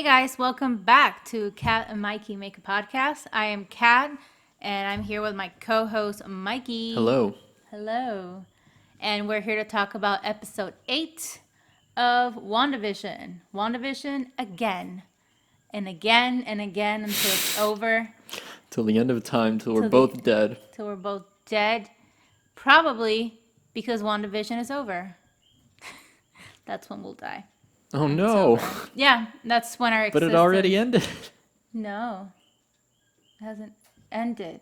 Hey guys, welcome back to Kath Mikey Make a podcast. I am Kat, and I'm here with my co-host Mikey. Hello. Hello. And we're here to talk about episode 8 of WandaVision. WandaVision again and again and again until it's over. Till the end of time, till we're Till both dead. Till we're both dead. Probably because WandaVision is over. That's when we'll die. Oh It's no. over. Yeah, that's when our But existence... it already ended. No, it hasn't ended.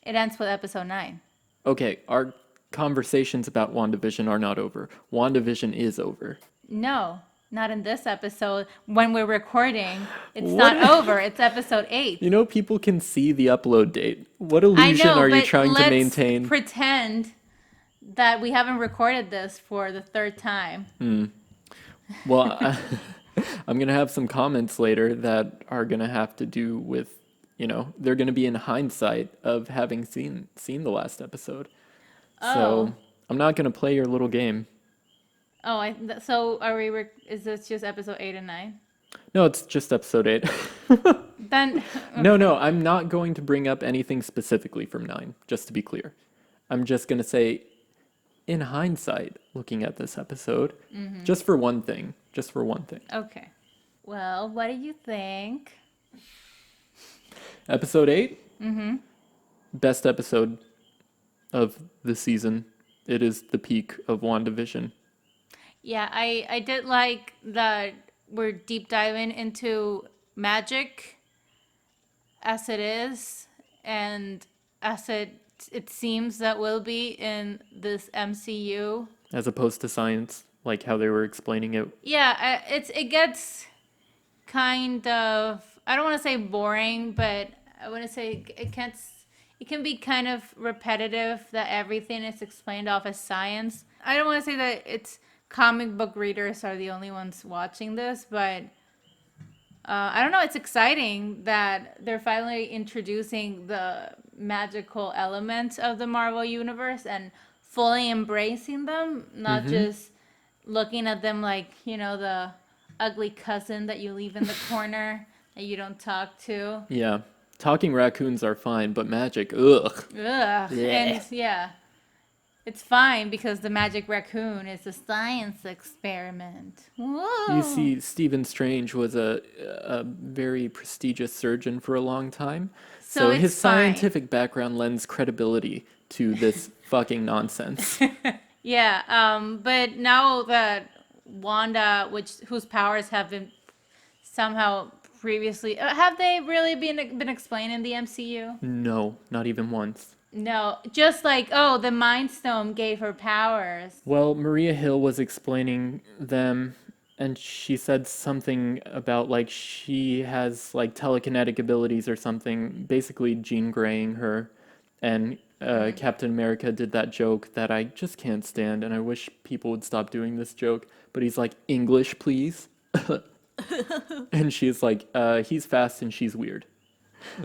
It ends with episode 9. Okay, our conversations about WandaVision are not over. WandaVision is over. No, not in this episode. When we're recording, it's What? not over. It's episode 8. You know, people can see the upload date. What I illusion know, are you but trying to let's maintain? pretend that we haven't recorded this for the 3rd time. Well, I'm going to have some comments later that are going to have to do with, they're going to be in hindsight of having seen the last episode. So I'm not going to play your little game. Oh, so are we? Is this just episode 8 and 9? No, it's just episode 8. Then No, I'm not going to bring up anything specifically from 9, just to be clear. I'm just going to say, in hindsight, looking at this episode, just for one thing. Okay. Well, what do you think? Episode 8? Best episode of the season. It is the peak of WandaVision. Yeah, I did like that we're deep diving into magic as it is and as it seems that will be in this MCU. As opposed to science, like how they were explaining it. Yeah, it gets kind of, I don't want to say boring, but I want to say it can be kind of repetitive that everything is explained off as science. I don't want to say that it's comic book readers are the only ones watching this, but I don't know. It's exciting that they're finally introducing the magical elements of the Marvel Universe and fully embracing them, not just looking at them like, the ugly cousin that you leave in the corner that you don't talk to. Yeah. Talking raccoons are fine, but magic, ugh. Ugh. Yeah. And yeah, it's fine because the magic raccoon is a science experiment. Whoa. You see, Stephen Strange was a very prestigious surgeon for a long time. So it's his fine. scientific background lends credibility to this fucking nonsense. Yeah, but now that Wanda, whose powers have been somehow previously, have they really been explained in the MCU? No, not even once. No, just like, the Mind Stone gave her powers. Well, Maria Hill was explaining them, and she said something about like she has like telekinetic abilities or something, basically Jean Greying her. And Captain America did that joke that I just can't stand, and I wish people would stop doing this joke. But he's like, English, please. And she's like, he's fast and she's weird.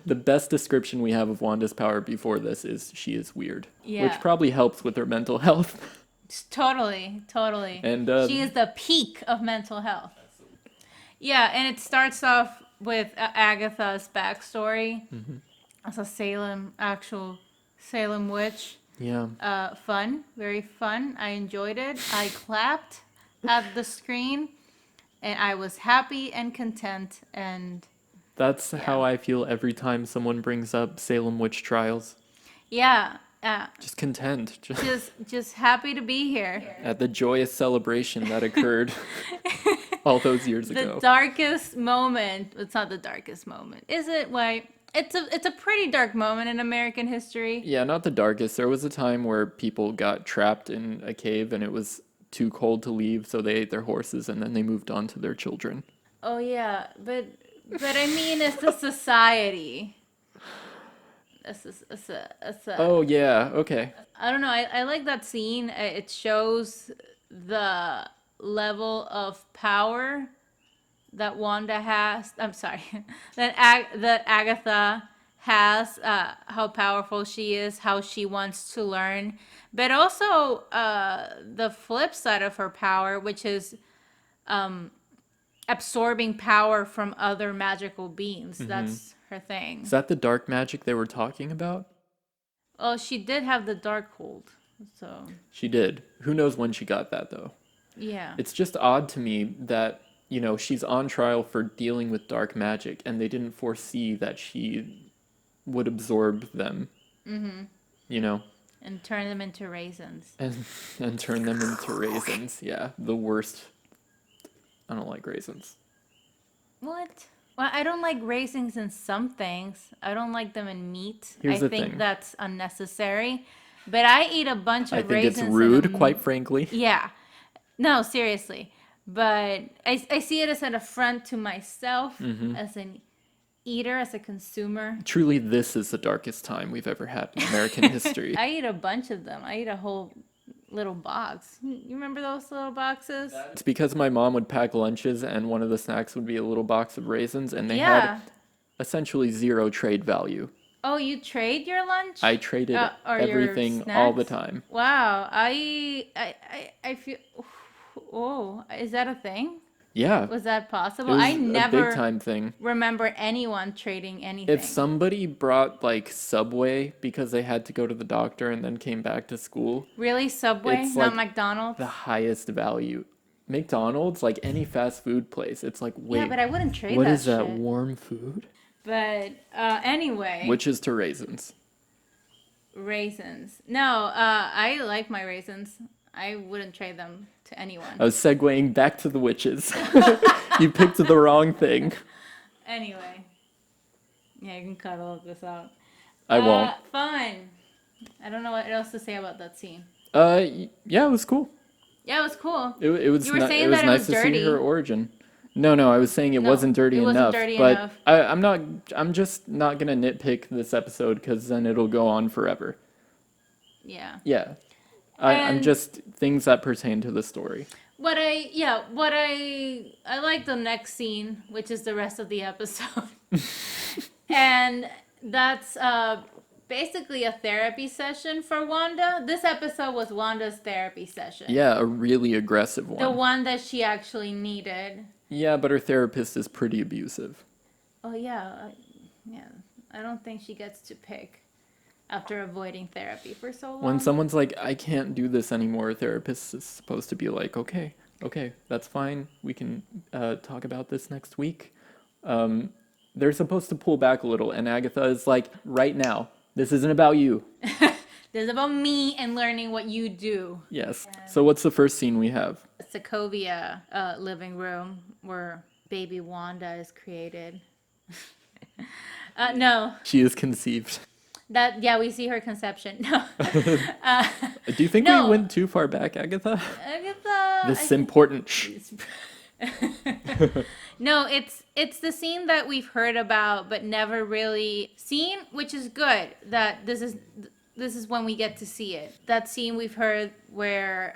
The best description we have of Wanda's power before this is she is weird. Yeah. Which probably helps with her mental health. Totally. And She is the peak of mental health. Yeah, and it starts off with Agatha's backstory as a actual Salem witch. yeah. Fun, very fun. I enjoyed it. I clapped at the screen, and I was happy and content. And That's how I feel every time someone brings up Salem witch trials. yeah, Just content. just happy to be here. At the joyous celebration that occurred all those years ago. The darkest moment. It's not the darkest moment, is it? Why? It's a pretty dark moment in American history. Yeah, not the darkest. There was a time where people got trapped in a cave and it was too cold to leave, so they ate their horses and then they moved on to their children. Oh yeah, but I mean, it's a society. Oh, yeah, okay. I don't know. I like that scene. It shows the level of power that Wanda has. I'm sorry, that Agatha has. How powerful she is. How she wants to learn, but also the flip side of her power, which is absorbing power from other magical beings. That's her Is thing. that the dark magic they were talking about? Well, she did have the dark hold. So, She did. Who knows when she got that, though? yeah. It's just odd to me that, she's on trial for dealing with dark magic, and they didn't foresee that she would absorb them, you know, And turn them into raisins. and, and turn them into raisins. Yeah, the worst. I don't like raisins. What? Well, I don't like raisins in some things. I don't like them in meat. Here's I the think thing. that's unnecessary. But I eat a bunch I of think it's raisins in rude, quite frankly. yeah. No, seriously. But I see it as an affront to myself as an eater, as a consumer. Truly, this is the darkest time we've ever had in American history. I eat a bunch of them. I eat a whole little box. You remember those little boxes? It's because my mom would pack lunches, and one of the snacks would be a little box of raisins, and they had Yeah. essentially zero trade value. Oh, you trade your lunch? I traded Or your everything all the snacks? time. Wow. I feel. Oh, is that a thing? Yeah, Was that it possible? was I a big never time thing. remember anyone trading anything. If somebody brought like Subway because they had to go to the doctor and then came back to school, Really, Subway, it's not like McDonald's? the highest value. McDonald's, like any fast food place, it's like, Yeah, wait, but I wouldn't trade what that is that shit. warm food? But anyway, Witches to raisins. raisins. No, I like my raisins. I wouldn't trade them to anyone. I was segueing back to the witches. You picked the wrong thing. Anyway, yeah, you can cut all of this out. I won't. Fun. I don't know what else to say about that scene. Yeah, it was cool. Yeah, it was cool. It was You were saying it was that it nice was to dirty. see her origin. No, I was saying it No, wasn't dirty it wasn't enough. dirty but enough. I'm just not gonna nitpick this episode because then it'll go on forever. Yeah. Yeah, I'm And- just things that pertain to the story. What I like the next scene, which is the rest of the episode. And that's basically a therapy session for Wanda. This episode was Wanda's therapy session. Yeah, a really aggressive one. The one that she actually needed. Yeah, but her therapist is pretty abusive. Oh yeah. Yeah. I don't think she gets to pick after avoiding therapy for so long. When someone's like, I can't do this anymore, a therapist is supposed to be like, okay, that's fine. We can talk about this next week. They're supposed to pull back a little, and Agatha is like, right now, this isn't about you. This is about me and learning what you do. Yes. So what's the first scene we have? Sokovia living room where baby Wanda is created. No, She is conceived. we see her conception. No, Do you think No. we went too far back, Agatha? Agatha. This is important. No, it's the scene that we've heard about but never really seen, which is good. That this is when we get to see it. That scene we've heard where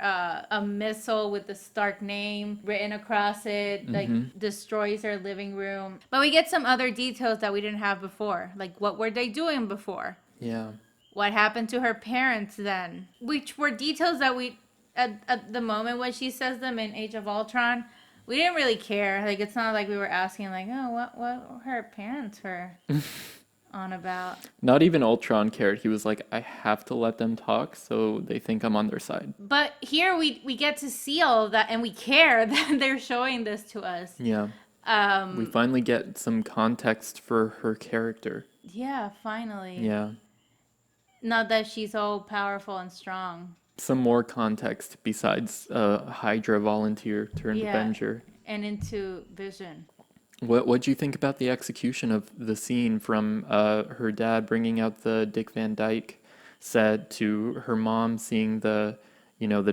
a missile with the Stark name written across it like destroys our living room. But we get some other details that we didn't have before. Like what were they doing before? Yeah. What happened to her parents then? Which were details that we at the moment when she says them in Age of Ultron, we didn't really care. Like it's not like we were asking like, oh, what her parents were on about. Not even Ultron cared. He was like, I have to let them talk so they think I'm on their side. But here we get to see all of that and we care that they're showing this to us. Yeah. We finally get some context for her character. Yeah, finally. Yeah. Not that she's all powerful and strong. Some more context besides Hydra volunteer turned Yeah. Avenger. And into Vision. What'd you think about the execution of the scene from her dad bringing out the Dick Van Dyke set to her mom seeing the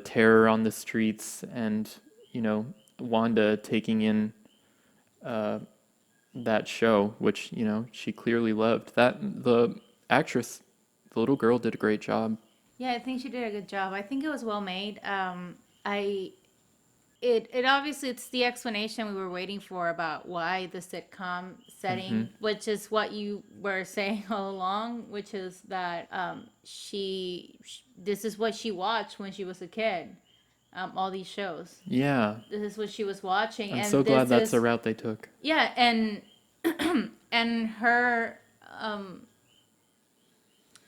terror on the streets and, Wanda taking in that show, which, she clearly loved. The actress, the little girl, did a great job. Yeah, I think she did a good job. I think it was well made. It obviously it's the explanation we were waiting for about why the sitcom setting, which is what you were saying all along, which is that this is what she watched when she was a kid. all these shows. Yeah. This is what she was watching, I'm and so glad this that's the is route they took. yeah, and um,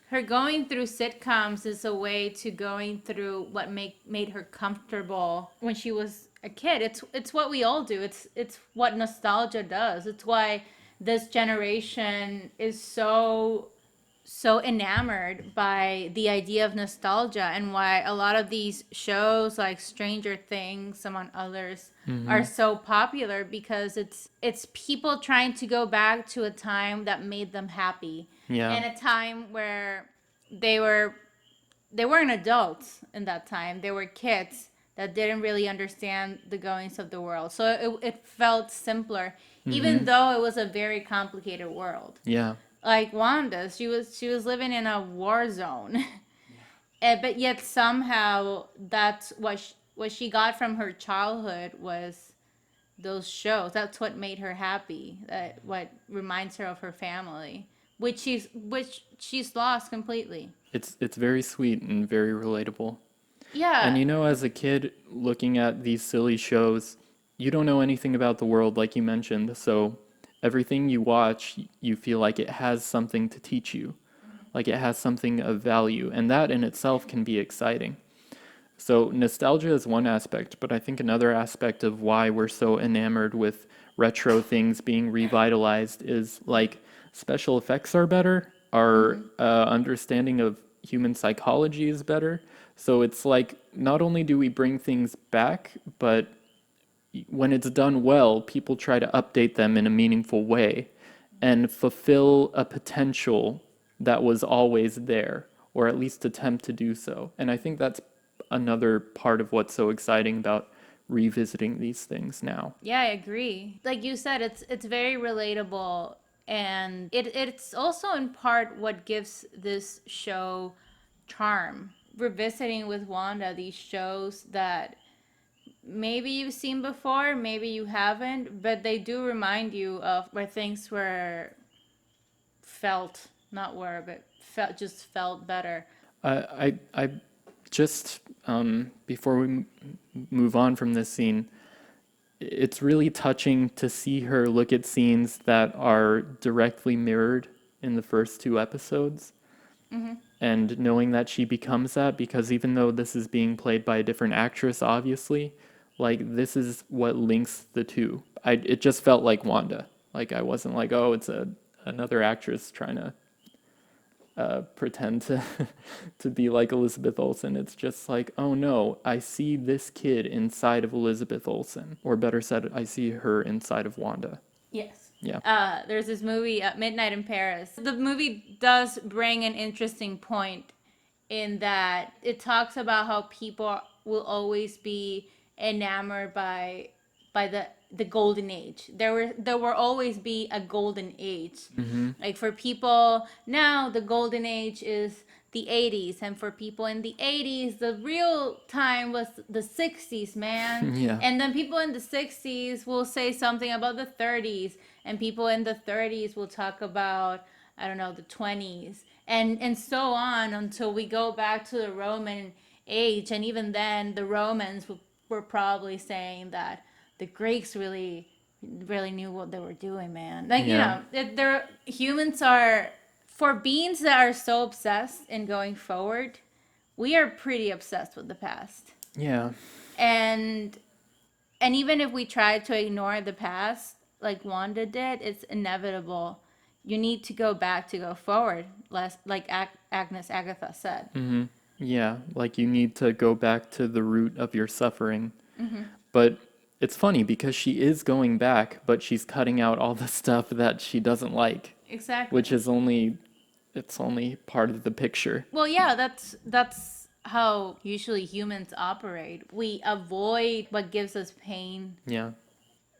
her going through sitcoms is a way to going through what made her comfortable when she was a kid. It's what we all do. It's what nostalgia does. It's why this generation is so enamored by the idea of nostalgia, and why a lot of these shows like Stranger Things, among others, are Hmm. so popular, because it's people trying to go back to a time that made them happy, Yeah. and a time where they were they weren't adults in that time. They were kids that didn't really understand the goings of the world. So it felt simpler, even Hmm. though it was a very complicated world. Yeah. Like Wanda, she was living in a war zone, but yet somehow that's what she got from her childhood was those shows. That's what made her happy. That what reminds her of her family, which she's lost completely. It's very sweet and very relatable. And Yeah, you know, as a kid looking at these silly shows, you don't know anything about the world like you mentioned. So everything you watch, you feel like it has something to teach you, like it has something of value, and that in itself can be exciting. So nostalgia is one aspect, but I think another aspect of why we're so enamored with retro things being revitalized is like special effects are better, our understanding of human psychology is better. So it's like not only do we bring things back, but when it's done well, people try to update them in a meaningful way and fulfill a potential that was always there, or at least attempt to do so. And I think that's another part of what's so exciting about revisiting these things now. yeah, I agree. Like you said, it's very relatable, and it's also in part what gives this show charm. Revisiting with Wanda these shows that maybe you've seen before, maybe you haven't, but they do remind you of where things were felt, not were, but felt better. I just before we move on from this scene, it's really touching to see her look at scenes that are directly mirrored in the first two episodes, and knowing that she becomes that, because even though this is being played by a different actress, obviously, like this is what links the two. It just felt like Wanda. Like I wasn't like, oh, it's another actress trying to pretend to to be like Elizabeth Olsen. It's just like, oh no, I see this kid inside of Elizabeth Olsen, or better said, I see her inside of Wanda. Yes. Yeah. There's this movie, Midnight in Paris. The movie does bring an interesting point in that it talks about how people will always be enamored by the golden age. There will always be a golden age. Mm-hmm. Like for people now, the golden age is the 80s, and for people in the 80s, the real time was the 60s, man. Yeah. And then people in the 60s will say something about the 30s, and people in the 30s will talk about, I don't know, the 20s, and so on until we go back to the Roman age. And even then, the Romans were probably saying that the Greeks really knew what they were doing, man. Like, Yeah. they're humans are, for beings that are so obsessed in going forward, we are pretty obsessed with the past. Yeah. And and even if we try to ignore the past like Wanda did, it's inevitable. You need to go back to go forward, less like Agnes Agatha said. Mm-hmm. Yeah. Like you need to go back to the root of your suffering. Mm-hmm. But it's funny because she is going back, but she's cutting out all the stuff that she doesn't like, which Exactly. is only it's only part of the picture. Well, yeah, that's how usually humans operate. We avoid what gives us pain, Yeah.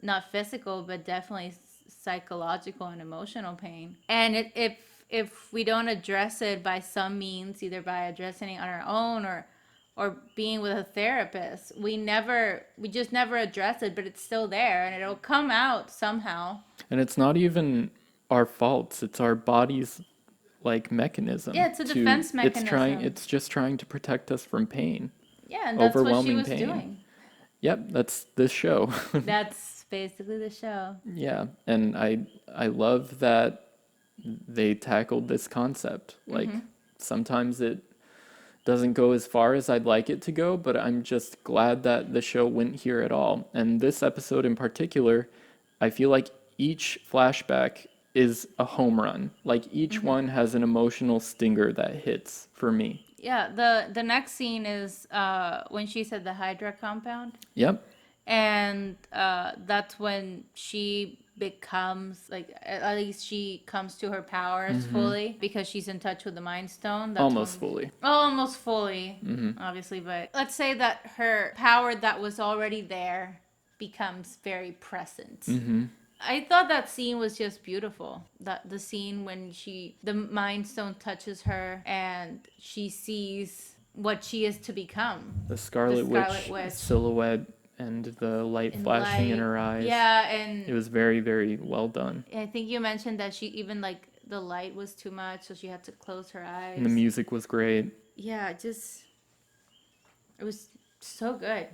not physical, but definitely psychological and emotional pain. And if we don't address it by some means, either by addressing it on our own or being with a therapist, we just never address it, but it's still there and it'll come out somehow. And it's not even our faults, it's our body's like Yeah, mechanism it's a to defense mechanism. it's just trying to protect us from pain. Yeah, and that's what she overwhelming was pain. doing. Yep, that's this show. That's basically the show. Yeah, and I love that they tackled this concept. Like sometimes it doesn't go as far as I'd like it to go, but I'm just glad that the show went here at all. And this episode in particular, I feel like each flashback is a home run. Like each one has an emotional stinger that hits for me. Yeah, the next scene is when she's at the Hydra compound, Yep, and that's when she becomes like at least she comes to her powers fully because she's in touch with the Mind Stone. That's almost when, fully. well, almost fully, obviously, but let's say that her power that was already there becomes very present. I thought that scene was just beautiful. That the scene when the Mind Stone touches her and she sees what she is to become. The The Scarlet Scarlet Witch Witch silhouette and the light in flashing in light. her eyes. Yeah, It and was very, very well done. I think you mentioned that she even like the light was too much, so she had to close her eyes. And the music was great. Yeah, it was so good.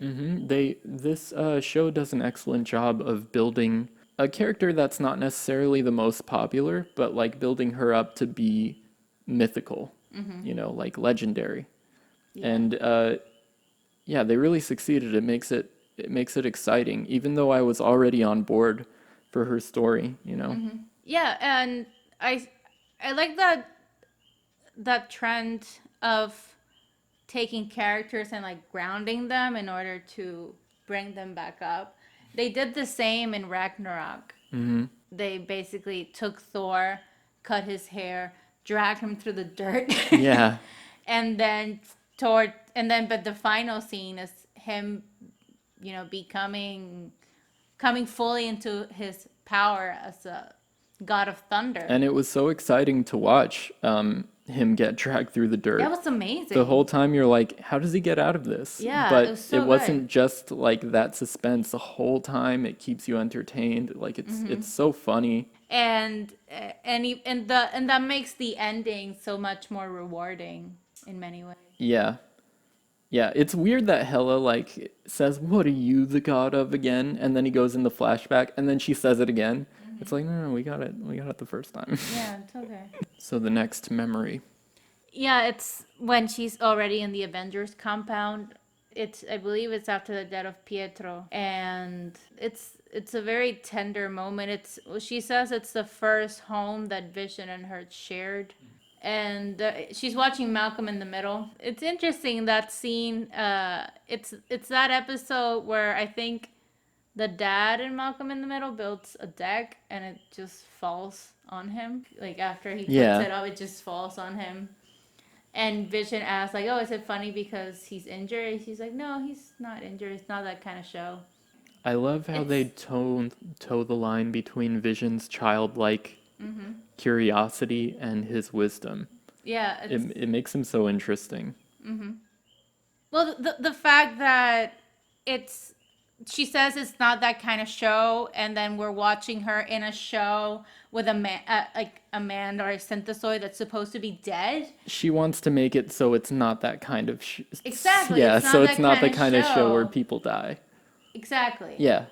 This show does an excellent job of building a character that's not necessarily the most popular, but like building her up to be mythical, like legendary. Yeah. And yeah, they really succeeded. It makes it exciting, even though I was already on board for her story. Yeah, and I like that trend of taking characters and like grounding them in order to bring them back up. They did the same in Ragnarok. They basically took Thor, cut his hair, dragged him through the dirt, Yeah. and then but the final scene is him, becoming coming fully into his power as a god of thunder. And it was so exciting to watch him get dragged through the dirt. That was amazing. The whole time you're like, how does he get out of this? Yeah, But it was so wasn't good. just like that suspense. The whole time it keeps you entertained. Like it's so funny. and that makes the ending so much more rewarding in many ways. Yeah. Yeah, it's weird that Hela like says, "What are you the god of again?" And then he goes in the flashback and then she says it again. It's like, no, we got it. We got it the first time. Yeah, it's okay. So the next memory. Yeah, it's when she's already in the Avengers compound. I believe it's after the death of Pietro, and it's a very tender moment. She says it's the first home that Vision and her shared, and she's watching Malcolm in the Middle. It's interesting that scene. It's that episode where I think the dad in Malcolm in the Middle builds a deck and it just falls on him. Like after he puts Yeah. it up, it just falls on him. And Vision asks, like, "Oh, is it funny because he's injured?" She's like, "No, he's not injured. It's not that kind of show." I love how they It's- toe the line between Vision's childlike curiosity and his wisdom. Yeah, It makes him so interesting. well, the fact that it's she says it's not that kind of show, and then we're watching her in a show with a man, like a man or a synthesoid that's supposed to be dead. She wants to make it so it's not that kind of Exactly, Yeah, it's not so that it's not the kinda kind of show where show. people die. Exactly. Yeah,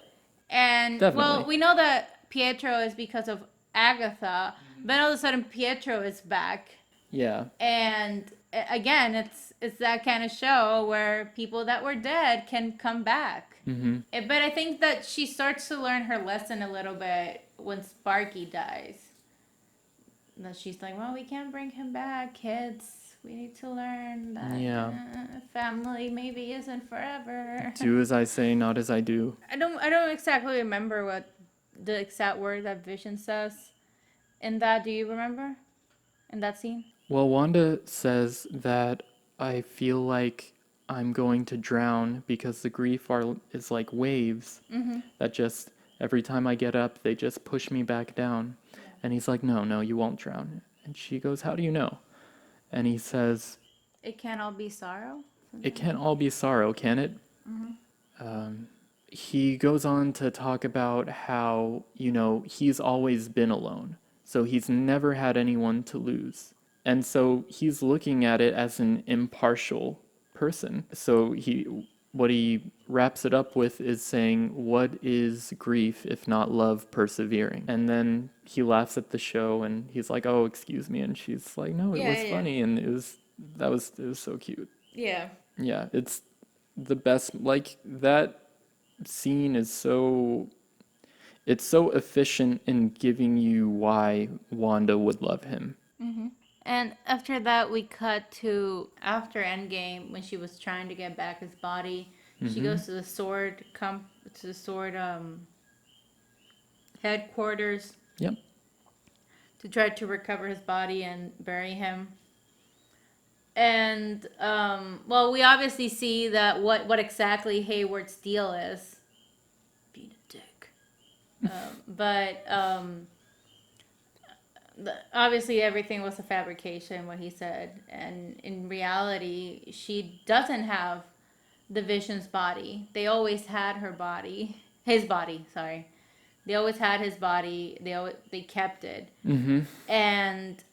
And definitely. well, we know that Pietro is because of Agatha, but all of a sudden Pietro is back, Yeah. and again, it's that kind of show where people that were dead can come back. But I think that she starts to learn her lesson a little bit when Sparky dies. That she's like, well, we can't bring him back, kids. We need to learn that family maybe isn't forever. Do as I say, not as I do. I don't exactly remember what the exact word that Vision says in that. Do you remember? In that scene? Well, Wanda says that I feel like I'm going to drown because the grief is like waves that just every time I get up, they just push me back down. And he's like, no, you won't drown. And she goes, how do you know? And he says, It can't all be sorrow. it can't all be sorrow, can it? He goes on to talk about how, he's always been alone. So he's never had anyone to lose. And so he's looking at it as an impartial person. So what he wraps it up with is saying, what is grief if not love persevering? And then he laughs at the show and he's like, oh, excuse me. And she's like, no, it Yeah, was yeah. funny. And it was so cute. Yeah. Yeah, it's the best. Like, that scene is it's so efficient in giving you why Wanda would love him. And after that, we cut to after Endgame when she was trying to get back his body. She goes to the sword headquarters Yep. to try to recover his body and bury him. And well, we obviously see that what exactly Hayward's deal is. Being a dick. But obviously everything was a fabrication, what he said, and in reality she doesn't have the Vision's body. They always had her body, his body, sorry. They always had his body. They kept it. And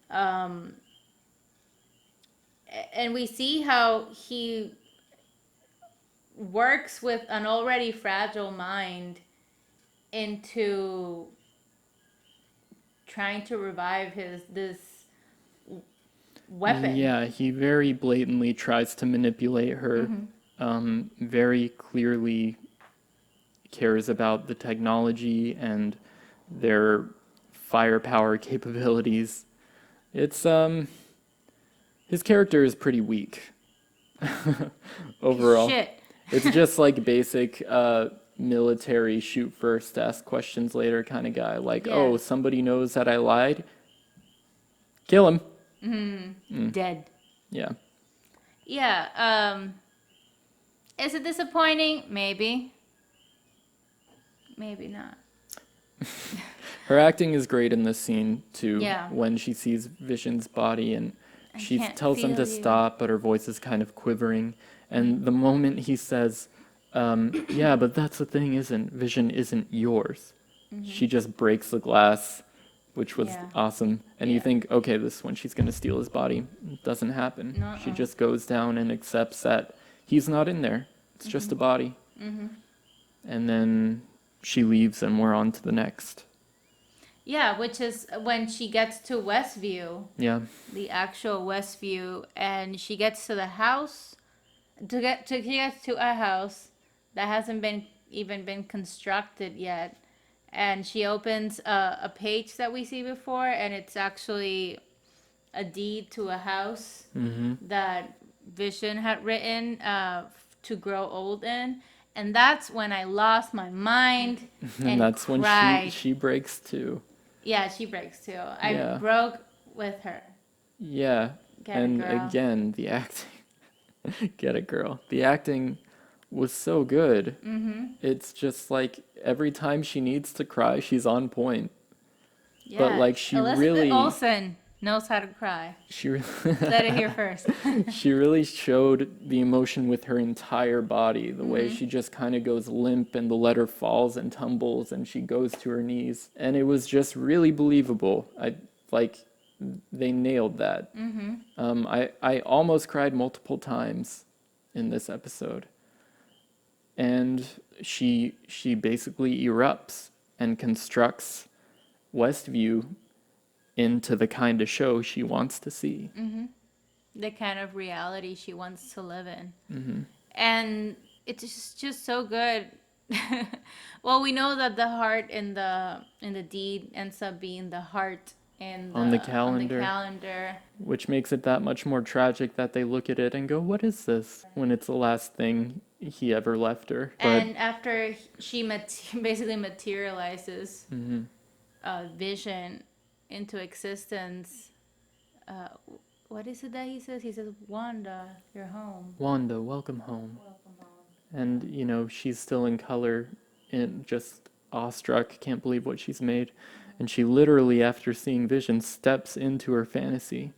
and we see how he works with an already fragile mind into trying to revive this weapon. Yeah, he very blatantly tries to manipulate her. Very clearly cares about the technology and their firepower capabilities. It's his character is pretty weak overall. Shit. It's just like basic military shoot first, ask questions later kind of guy. Like, Yeah. oh, somebody knows that I lied. Kill him. Dead. Yeah. Yeah. Is it disappointing? Maybe. Maybe not. Her acting is great in this scene too. Yeah. When she sees Vision's body and she can't tells him to feel you. stop, but her voice is kind of quivering. And the moment he says, yeah, but that's the thing, Vision isn't yours. She just breaks the glass, which was Yeah. awesome. And you Yeah. think, okay, this is when she's going to steal his body. It doesn't happen. Nuh-uh. She just goes down and accepts that he's not in there. It's just a body. And then she leaves and we're on to the next. Yeah, which is when she gets to Westview, Yeah. the actual Westview, and she gets to the house. She gets to a house that hasn't even been constructed yet, and she opens a page that we see before, and it's actually a deed to a house that Vision had written to grow old in. And that's when I lost my mind and And that's when cried. she breaks too. Yeah, she breaks too. I Yeah. broke with her. Yeah. Get it, And girl. again, the acting. Get it, girl. The acting was so good. It's just like every time she needs to cry, she's on point. Yeah. But, like, she Elizabeth really- Olsen knows how to cry. She really, Let it here first. she really showed the emotion with her entire body. The way she just kind of goes limp and the letter falls and tumbles and she goes to her knees. And it was just really believable. They nailed that. I almost cried multiple times in this episode. And she basically erupts and constructs Westview into the kind of show she wants to see. The kind of reality she wants to live in. And it's just so good. Well, we know that the heart in the deed ends up being the heart On the calendar. On the calendar. Which makes it that much more tragic that they look at it and go, what is this? When it's the last thing he ever left her. But And after she basically materializes Vision into existence, what is it that he says? He says, Wanda, you're home. Wanda, welcome home. And, she's still in color and just awestruck, can't believe what she's made. And she literally, after seeing Vision, steps into her fantasy,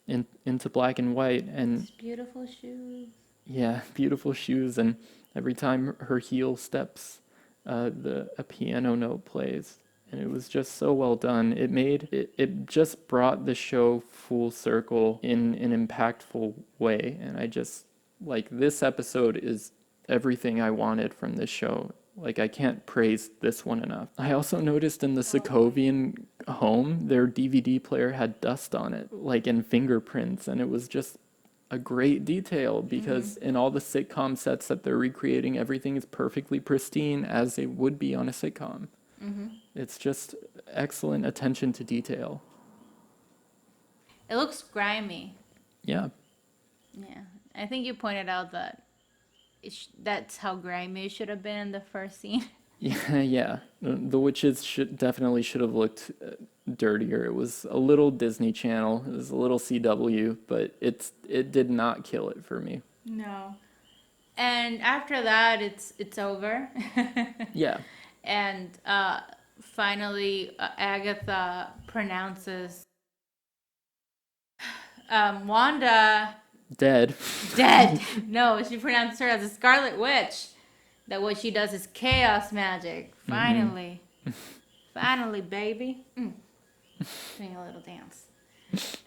into black and white. And These beautiful shoes. yeah, beautiful shoes. And every time her heel steps, a piano note plays. And it was just so well done. It just brought the show full circle in an impactful way. And Like, this episode is everything I wanted from this show. Like, I can't praise this one enough. I also noticed in the Sokovian home, their DVD player had dust on it, like in fingerprints, and it was just a great detail because in all the sitcom sets that they're recreating, everything is perfectly pristine as it would be on a sitcom. It's just excellent attention to detail. It looks grimy. Yeah. Yeah. I think you pointed out that that's how grimy it should have been in the first scene. Yeah, yeah. The witches should have looked dirtier. It was a little Disney Channel. It was a little CW, but it did not kill it for me. No. And after that, it's over. Yeah. And finally, Agatha pronounces Wanda Dead. dead. No, she pronounces her as a Scarlet Witch. That what she does is chaos magic. Finally. Finally, baby. Doing a little dance.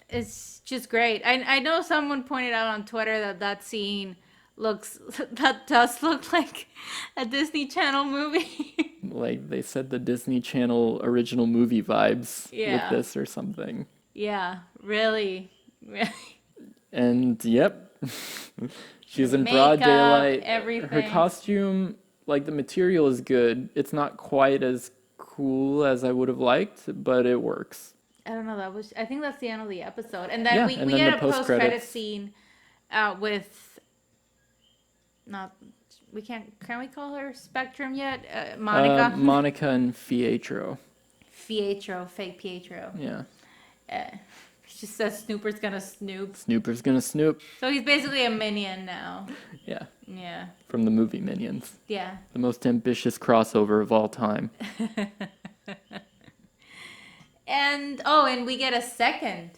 It's just great. I know someone pointed out on Twitter that scene does look like a Disney Channel movie. Like they said, the Disney Channel original movie vibes Yeah. with this or something. Yeah, really, really. And yep, she's in Makeup, broad daylight. Her everything. costume, like the material is good. It's not quite as cool as I would have liked, but it works. I don't know. I think that's the end of the episode, and then Yeah, we and we then get the a post credit post-credits. scene, with not we can we call her Spectrum yet? Monica. Monica and Pietro. Pietro, fake Pietro. Yeah. She says Snooper's gonna snoop. Snooper's gonna snoop. So he's basically a minion now. Yeah. Yeah. From the movie Minions. Yeah. The most ambitious crossover of all time. And we get a second.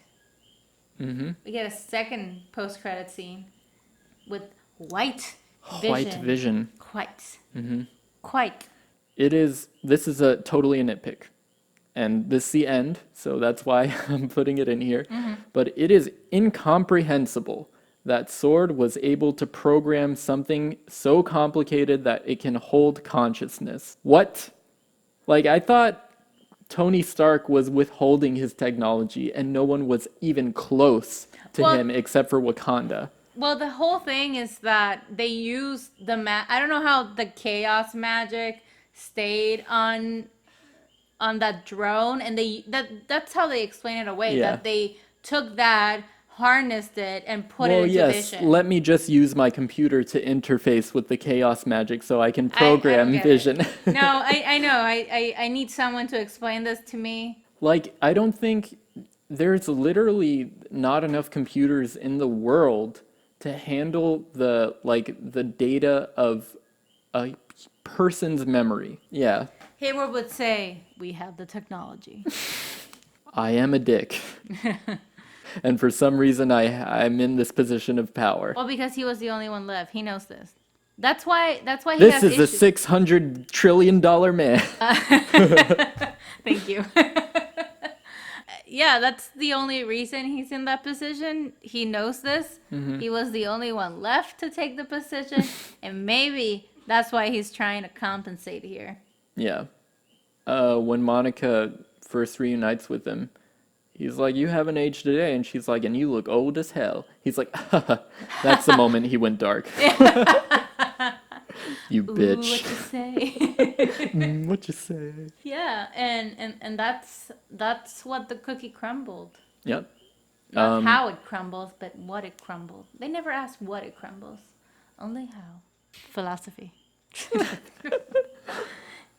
Mm-hmm. We get a second post-credit scene with White Vision. White Vision. Quite. Mm-hmm. Quite. This is totally a nitpick. And this is the end, so that's why I'm putting it in here. But it is incomprehensible that Sword was able to program something so complicated that it can hold consciousness. What? Like, I thought Tony Stark was withholding his technology and no one was even close to him except for Wakanda. Well, the whole thing is that they used I don't know how the chaos magic stayed on that drone, and that's how they explain it away. Yeah. That they took that, harnessed it, and put it into Vision. Let me just use my computer to interface with the chaos magic so I can I program don't get Vision. No, I know. I need someone to explain this to me. Like, I don't think there's literally not enough computers in the world to handle the data of a person's memory. Yeah. Hayward would say, "We have the technology." I am a dick. And for some reason I'm in this position of power. Well, because he was the only one left. He knows this. That's why he This has is a issues. $600 trillion man. Thank you. Yeah, that's the only reason he's in that position. He knows this. He was the only one left to take the position, and maybe that's why he's trying to compensate here. Yeah. When Monica first reunites with him, he's like, "You haven't aged today," and she's like, "And you look old as hell." He's like, that's the moment he went dark. You bitch. Ooh, what you say? What you say? Yeah, and that's what the cookie crumbled. Yep. Not how it crumbles, but what it crumbled. They never asked what it crumbles, only how. Philosophy.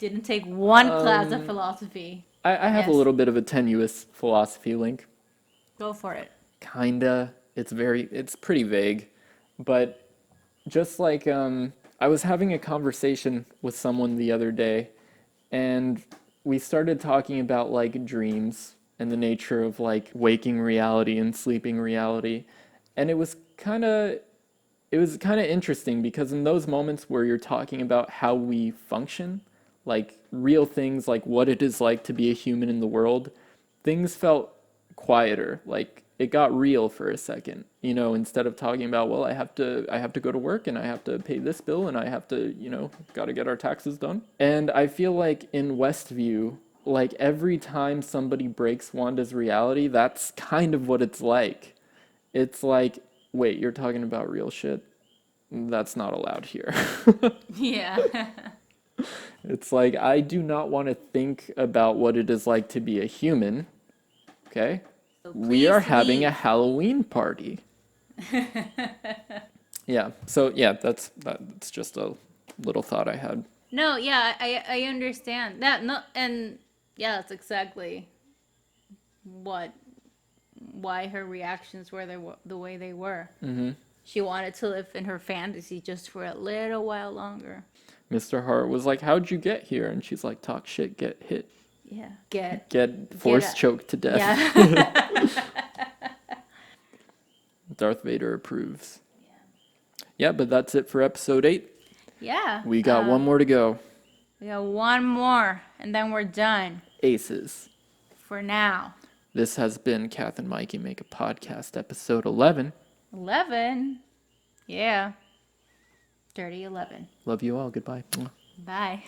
Didn't take one class of philosophy. I have a Yes. little bit of a tenuous philosophy link. Go for it. Kinda. It's pretty vague. But just like, I was having a conversation with someone the other day, and we started talking about like dreams and the nature of like waking reality and sleeping reality. And it was kind of interesting because in those moments where you're talking about how we function, like real things, like what it is like to be a human in the world, things felt quieter. Like it got real for a second. Instead of talking about, well, I have to go to work and I have to pay this bill and I have to, got to get our taxes done. And I feel like in Westview, like every time somebody breaks Wanda's reality, that's kind of what it's like. It's like, wait, you're talking about real shit? That's not allowed here. Yeah. It's like, I do not want to think about what it is like to be a human. Okay? So We are please having a leave. Halloween party. Yeah. So yeah, that's just a little thought I had. No, yeah, I understand that. No, and yeah, that's exactly what why her reactions were the way they were. Mm-hmm. She wanted to live in her fantasy just for a little while longer. Mr. Hart was like, "How'd you get here?" And she's like, "Talk shit, get hit, Yeah. get Get force a, choked to death." yeah. Darth Vader approves. Yeah, but that's it for episode 8. Yeah. We got one more to go. We got one more, and then we're done Aces. for now. This has been Kath and Mikey Make a Podcast, episode 11. 11. Yeah. Dirty 11. Love you all. Goodbye. Bye.